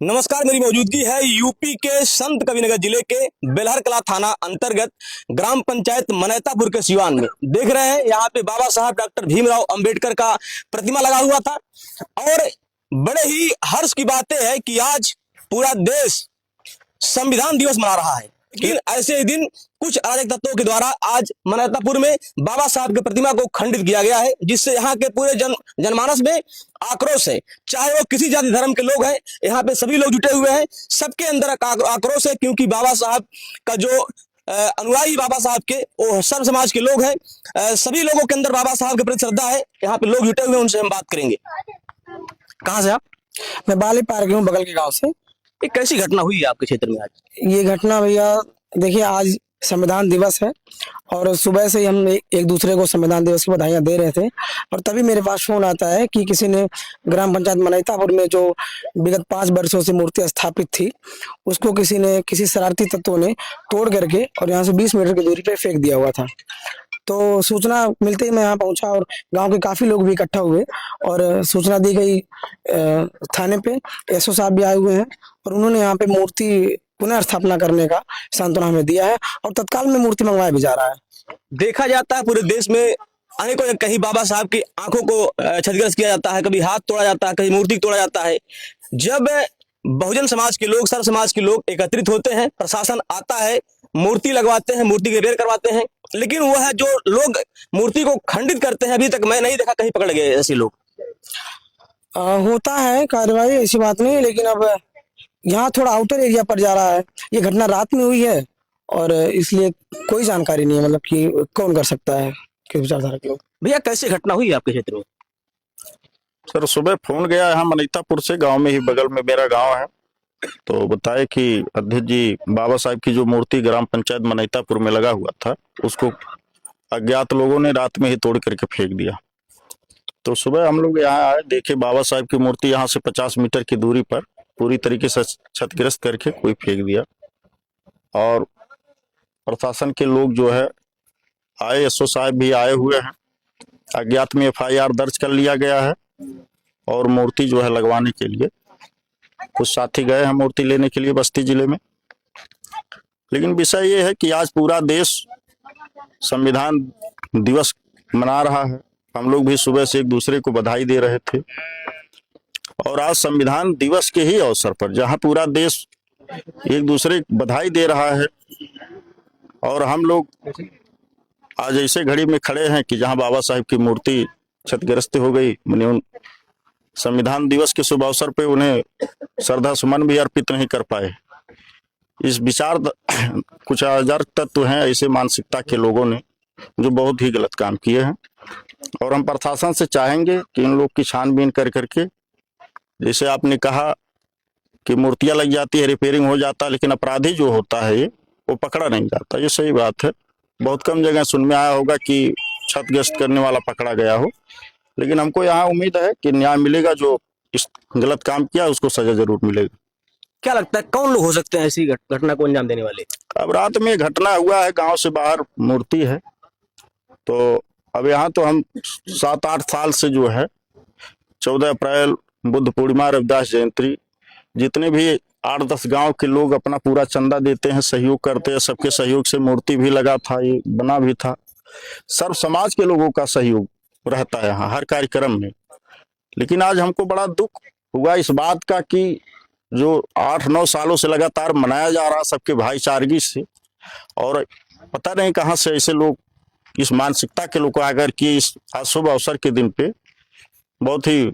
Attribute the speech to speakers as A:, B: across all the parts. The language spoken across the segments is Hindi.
A: नमस्कार, मेरी मौजूदगी है यूपी के संत कबीरनगर जिले के बेलहर कला थाना अंतर्गत ग्राम पंचायत मनैतापुर के सिवान में। देख रहे हैं यहाँ पे बाबा साहब डॉक्टर भीमराव अंबेडकर का प्रतिमा लगा हुआ था और बड़े ही हर्ष की बातें है कि आज पूरा देश संविधान दिवस मना रहा है। लेकिन ऐसे ही दिन कुछ अराजक तत्वों के द्वारा आज मनैतापुर में बाबा साहब की प्रतिमा को खंडित किया गया है, जिससे यहाँ के पूरे जनमानस में आक्रोश है। चाहे वो किसी जाति धर्म के लोग हैं, यहाँ पे सभी लोग जुटे हुए हैं, सबके अंदर आक्रोश है, क्योंकि बाबा साहब का जो अनुयायी बाबा साहब के वो सर्व समाज के लोग हैं। सभी लोगों के अंदर बाबा साहब के प्रति श्रद्धा है। यहाँ पे लोग जुटे हुए हैं, उनसे हम बात करेंगे। कहाँ से आप?
B: मैं बाली पार्क हूँ, बगल के गांव से।
A: ये कैसी घटना हुई है आपके क्षेत्र में आज?
B: ये घटना भैया देखिए, आज संविधान दिवस है और सुबह से ही हम एक दूसरे को संविधान दिवस की बधाइयां दे रहे थे और तभी मेरे पास फोन आता है कि किसी ने ग्राम पंचायत मनैतापुर में जो विगत 5 वर्षों से मूर्ति स्थापित थी, उसको किसी शरारती तत्वों ने तोड़ करके और यहाँ से 20 मीटर की दूरी पे फेंक दिया हुआ था। तो सूचना मिलते ही मैं यहाँ पहुंचा और गांव के काफी लोग भी इकट्ठा हुए और सूचना दी गई थाने पे। एसओ साहब भी आए हुए हैं और उन्होंने यहाँ पे मूर्ति पुनः स्थापना करने का सांत्वना हमें दिया है और तत्काल में मूर्ति मंगवाया भी जा रहा है।
A: देखा जाता है पूरे देश में अनेकों, कहीं बाबा साहब की आंखों को क्षतिग्रस्त किया जाता है, कभी हाथ तोड़ा जाता है, कहीं मूर्ति तोड़ा जाता है। जब बहुजन समाज के लोग, सर्व समाज के लोग एकत्रित होते हैं, प्रशासन आता है, मूर्ति लगवाते हैं, मूर्ति के रिपेयर करवाते हैं, लेकिन वह जो लोग मूर्ति को खंडित करते हैं, अभी तक मैं नहीं देखा कहीं पकड़ गए ऐसे लोग।
B: होता है कार्रवाई, ऐसी बात नहीं, लेकिन अब यहाँ थोड़ा आउटर एरिया पर जा रहा है। ये घटना रात में हुई है और इसलिए कोई जानकारी नहीं है, मतलब कि कौन कर सकता है, किस विचारधारा के लोग।
A: भैया कैसे घटना हुई है आपके क्षेत्र में?
C: सर सुबह फोन गया यहाँ मनैतापुर से, गांव में ही बगल में मेरा गांव है, तो बताए कि अध्यक्ष जी बाबा साहब की जो मूर्ति ग्राम पंचायत मनैतापुर में लगा हुआ था, उसको अज्ञात लोगों ने रात में ही तोड़ करके फेंक दिया। तो सुबह हम लोग यहाँ आए, देखे बाबा साहब की मूर्ति यहाँ से 50 मीटर की दूरी पर पूरी तरीके से क्षतिग्रस्त करके कोई फेंक दिया और प्रशासन के लोग जो है आए, एसओ साहब भी आए हुए हैं। अज्ञात में FIR दर्ज कर लिया गया है और मूर्ति जो है लगवाने के लिए कुछ साथी गए हैं मूर्ति लेने के लिए बस्ती जिले में। लेकिन विषय ये है कि आज पूरा देश संविधान दिवस मना रहा है। हम लोग भी सुबह से एक दूसरे को बधाई दे रहे थे और आज संविधान दिवस के ही अवसर पर जहां पूरा देश एक दूसरे को बधाई दे रहा है और हम लोग आज ऐसे घड़ी में खड़े हैं कि जहां बाबा साहब की मूर्ति क्षतिग्रस्त हो गई, मैंने उन संविधान दिवस के शुभ अवसर पे उन्हें श्रद्धा सुमन भी अर्पित नहीं कर पाए। इस विचार कुछ अराजक तत्व हैं ऐसे मानसिकता के लोगों ने, जो बहुत ही गलत काम किए हैं और हम प्रशासन से चाहेंगे कि इन लोग की छानबीन कर करके, जैसे आपने कहा कि मूर्तियां लग जाती है, रिपेयरिंग हो जाता है, लेकिन अपराधी जो होता है वो पकड़ा नहीं जाता। ये सही बात है। बहुत कम जगह सुन में आया होगा कि क्षतिग्रस्त करने वाला पकड़ा गया हो, लेकिन हमको यहाँ उम्मीद है कि न्याय मिलेगा। जो इस गलत काम किया उसको सजा जरूर मिलेगी।
A: क्या लगता है कौन लोग हो सकते हैं ऐसी घटना को अंजाम देने वाले?
C: अब रात में घटना हुआ है, गांव से बाहर मूर्ति है, तो अब यहाँ तो हम 7-8 साल से जो है 14 अप्रैल, बुद्ध पूर्णिमा, रविदास जयंती, जितने भी 8-10 गांव के लोग अपना पूरा चंदा देते हैं, सहयोग करते हैं। सबके सहयोग से मूर्ति भी लगा था, ये बना भी था। सर्व समाज के लोगों का सहयोग रहता है यहाँ हर कार्यक्रम में। लेकिन आज हमको बड़ा दुख हुआ इस बात का कि जो 8-9 सालों से लगातार मनाया जा रहा सबके भाईचारगी से, और पता नहीं कहाँ से ऐसे लोग, इस मानसिकता के लोग आकर के इस शुभ अवसर के दिन पे बहुत ही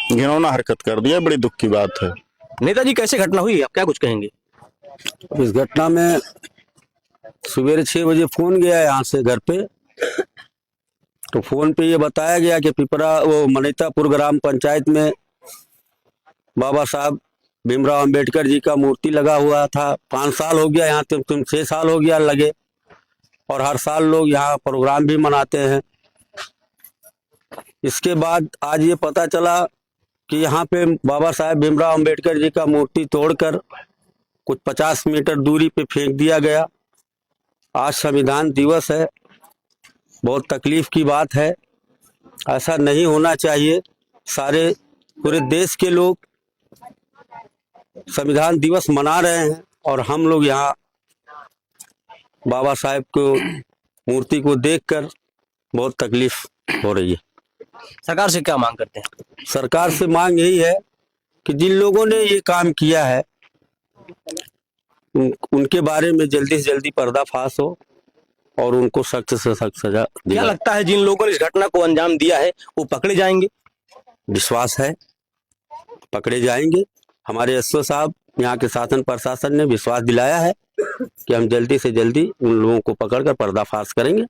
C: घिनौना हरकत कर दिया। बड़ी दुख की बात है।
A: नेताजी कैसे घटना हुई, आप क्या कुछ कहेंगे?
D: इस घटना में सवेरे 6 बजे फोन गया यहाँ से घर पे, तो फोन पे ये बताया गया कि मनैतापुर ग्राम पंचायत में बाबा साहब भीमराव अंबेडकर जी का मूर्ति लगा हुआ था। 5 साल हो गया यहाँ, तुम 6 साल हो गया लगे, और हर साल लोग यहाँ प्रोग्राम भी मनाते हैं। इसके बाद आज ये पता चला कि यहाँ पे बाबा साहब भीमराव अंबेडकर जी का मूर्ति तोड़कर कुछ 50 मीटर दूरी पे फेंक दिया गया। आज संविधान दिवस है, बहुत तकलीफ की बात है, ऐसा नहीं होना चाहिए। सारे पूरे देश के लोग संविधान दिवस मना रहे हैं और हम लोग यहाँ बाबा साहेब को मूर्ति को देखकर बहुत तकलीफ हो रही है।
A: सरकार से क्या मांग करते हैं?
D: सरकार से मांग यही है कि जिन लोगों ने ये काम किया है उनके बारे में जल्दी से जल्दी पर्दाफाश हो और उनको सख्त से सख्त सजा दी
A: क्या
D: जाए।
A: लगता है जिन लोगों ने इस घटना को अंजाम दिया है वो पकड़े जाएंगे?
D: विश्वास है पकड़े जाएंगे। हमारे एसओ साहब यहाँ के शासन प्रशासन ने विश्वास दिलाया है कि हम जल्दी से जल्दी उन लोगों को पकड़कर पर्दाफाश करेंगे।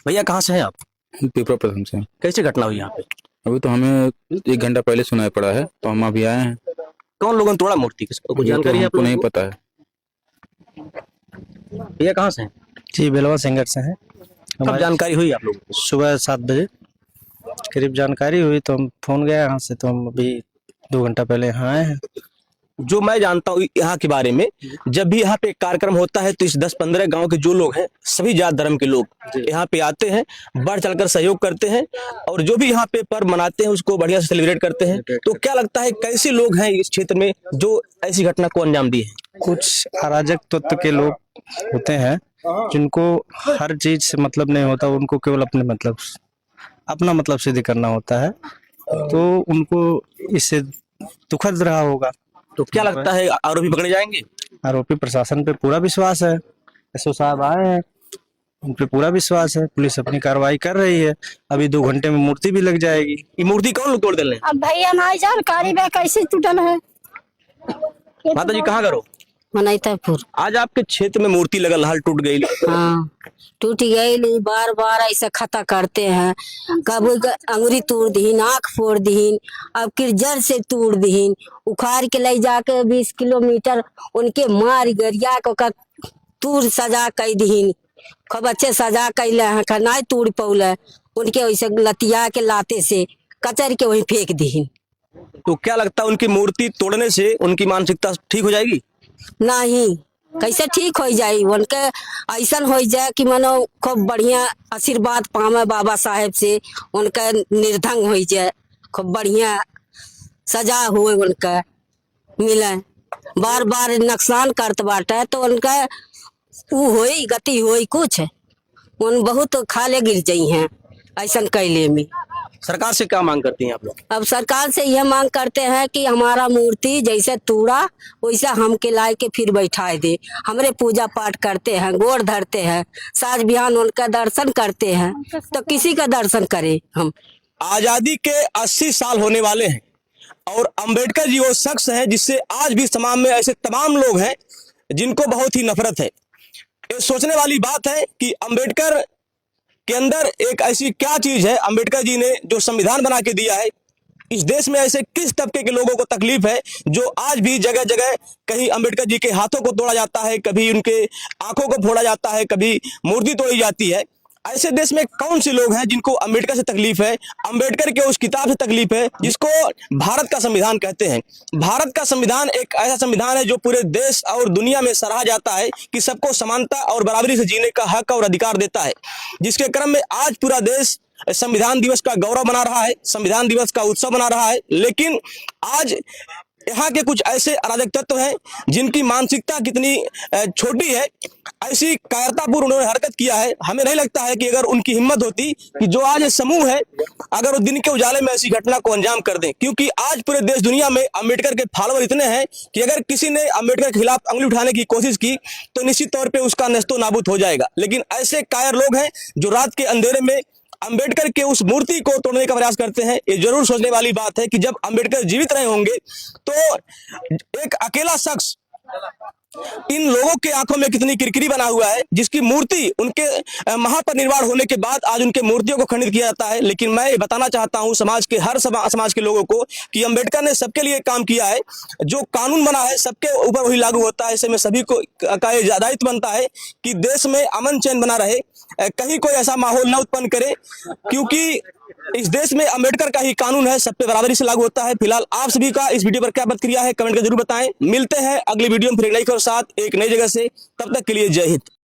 A: भैया कहाँ से हैं आप?
E: पिपरा प्रथम से।
A: कैसे घटना हुई यहाँ पे?
E: अभी तो हमें 1 घंटा पहले सुनाई पड़ा है तो हम अभी आए हैं।
A: कौन लोगों ने तोड़ा मूर्ति? किसको कुछ
E: ये तो
A: जानकारी है आप
E: हमको
A: लोगों
E: नहीं
A: को?
E: पता है।
A: भैया कहाँ से हैं?
F: जी बेलवा सिंगर से हैं।
A: कब
F: हमारी
A: जानकारी हुई आप लोगों को?
F: सुबह 7 बजे करीब जानकारी हुई तो हम फोन गया यहाँ से, तो हम अभी 2 घंटा पहले यहाँ आए हैं।
A: जो मैं जानता हूँ यहाँ के बारे में, जब भी यहाँ पे कार्यक्रम होता है तो इस 10-15 गांव के जो लोग हैं, सभी जात धर्म के लोग यहाँ पे आते हैं, बढ़ चढ़कर सहयोग करते हैं और जो भी यहाँ पे पर्व मनाते हैं उसको बढ़िया से सेलिब्रेट करते हैं। तो क्या लगता है कैसे लोग हैं इस क्षेत्र में जो ऐसी घटना को अंजाम दिए हैं?
F: कुछ अराजक तत्व के लोग होते हैं जिनको हर चीज से मतलब नहीं होता, उनको केवल अपना मतलब सिद्ध करना होता है, तो उनको इससे दुखद रहा होगा।
A: तो क्या लगता है आरोपी पकड़े जाएंगे?
F: आरोपी प्रशासन पे पूरा विश्वास है। एसओ साहब आए हैं, उन पे पूरा विश्वास है। पुलिस अपनी कार्रवाई कर रही है। अभी 2 घंटे में मूर्ति भी लग जाएगी।
A: ये मूर्ति कौन लोग तोड़ दिले?
G: अब भैया ना जानकारी में कैसे टूटल है।
A: माता जी कहाँ करो?
G: मनैतापुर।
A: आज आपके क्षेत्र में मूर्ति लगल हाल टूट गई।
G: हाँ टूट गई, बार बार ऐसा खता करते हैं। कभी अंगुरी तोड़ दीन, आँख फोड़ दीन, अब जड़ से तोड़ दीन, उखाड़ के ले जाके 20 किलोमीटर उनके मार गरिया को तूर सजा कई दीन, खूब अच्छे सजा कैले हैं, नहीं तोड़ पौले उनके वैसे लतिया के लाते से कचर के वहीं फेंक दीन।
A: तो क्या लगता है उनकी मूर्ति तोड़ने से उनकी मानसिकता ठीक हो जाएगी?
G: नहीं, कैसे ठीक हो जाए? उनके ऐसा हो जाए कि मानो खूब बढ़िया आशीर्वाद पावे बाबा साहेब से, उनका निर्धंग हो जाए, खूब बढ़िया सजा हुए उनका मिले। बार बार नुकसान करत बाटे तो उनका ऊ होई गति होई कुछ उन बहुत खाले गिर जाई हैं ऐसा कैले में।
A: सरकार से क्या मांग करती हैं आप लोग?
G: अब सरकार से यह मांग करते हैं कि हमारा मूर्ति जैसे तोड़ा वैसा हम के लाए के फिर बैठाए दे। हमरे पूजा पाठ करते हैं, गोड़ धरते हैं, साज बिहान उनका दर्शन करते हैं, तो किसी का दर्शन करे हम।
A: आजादी के 80 साल होने वाले हैं और अंबेडकर जी वो शख्स है जिससे आज भी समाज में ऐसे तमाम लोग हैं जिनको बहुत ही नफरत है। ये सोचने वाली बात है कि अंबेडकर के अंदर एक ऐसी क्या चीज है, अंबेडकर जी ने जो संविधान बना के दिया है, इस देश में ऐसे किस तबके के लोगों को तकलीफ है जो आज भी जगह जगह कहीं अंबेडकर जी के हाथों को तोड़ा जाता है, कभी उनके आंखों को फोड़ा जाता है, कभी मूर्ति तोड़ी जाती है। ऐसे देश में कौन से लोग हैं जिनको अंबेडकर से तकलीफ है, अंबेडकर के उस किताब से तकलीफ है जिसको भारत का संविधान कहते हैं। भारत का संविधान एक ऐसा संविधान है जो पूरे देश और दुनिया में सराहा जाता है कि सबको समानता और बराबरी से जीने का हक और अधिकार देता है, जिसके क्रम में आज पूरा देश संविधान दिवस का गौरव मना रहा है, संविधान दिवस का उत्सव मना रहा है। लेकिन आज यहाँ के कुछ ऐसे अराजक तत्व हैं जिनकी मानसिकता कितनी छोटी है, ऐसी कायरतापूर्ण उन्होंने हरकत किया है। हमें नहीं लगता है कि अगर उनकी हिम्मत होती कि जो आज ये समूह है अगर वो दिन के उजाले में ऐसी घटना को अंजाम कर दें, क्योंकि आज पूरे देश दुनिया में अंबेडकर के फॉलोअर इतने हैं कि अगर किसी ने अंबेडकर के खिलाफ अंगुली उठाने की कोशिश की तो निश्चित तौर पर उसका नस्तो नाबूद हो जाएगा। लेकिन ऐसे कायर लोग हैं जो रात के अंधेरे में अंबेडकर के उस मूर्ति को तोड़ने का प्रयास करते हैं। ये जरूर सोचने वाली बात है कि जब अंबेडकर जीवित रहे होंगे तो एक अकेला शख्स इन लोगों के आंखों में कितनी किरकिरी बना हुआ है, जिसकी मूर्ति उनके महापरिनिर्वाण होने के बाद आज उनके मूर्तियों को खंडित किया जाता है। लेकिन मैं ये बताना चाहता हूं समाज के हर समाज के लोगों को कि अंबेडकर ने सबके लिए काम किया है, जो कानून बना है सबके ऊपर वही लागू होता है। ऐसे में सभी को का ये दायित्व बनता है कि देश में अमन चैन बना रहे, कहीं कोई ऐसा माहौल न उत्पन्न करे, क्योंकि इस देश में अंबेडकर का ही कानून है, सब पे बराबरी से लागू होता है। फिलहाल आप सभी का इस वीडियो पर क्या प्रतिक्रिया है कमेंट कर जरूर बताएं। मिलते हैं अगली वीडियो में फिर एक नई खबर साथ एक नई जगह से, तब तक के लिए जय हिंद।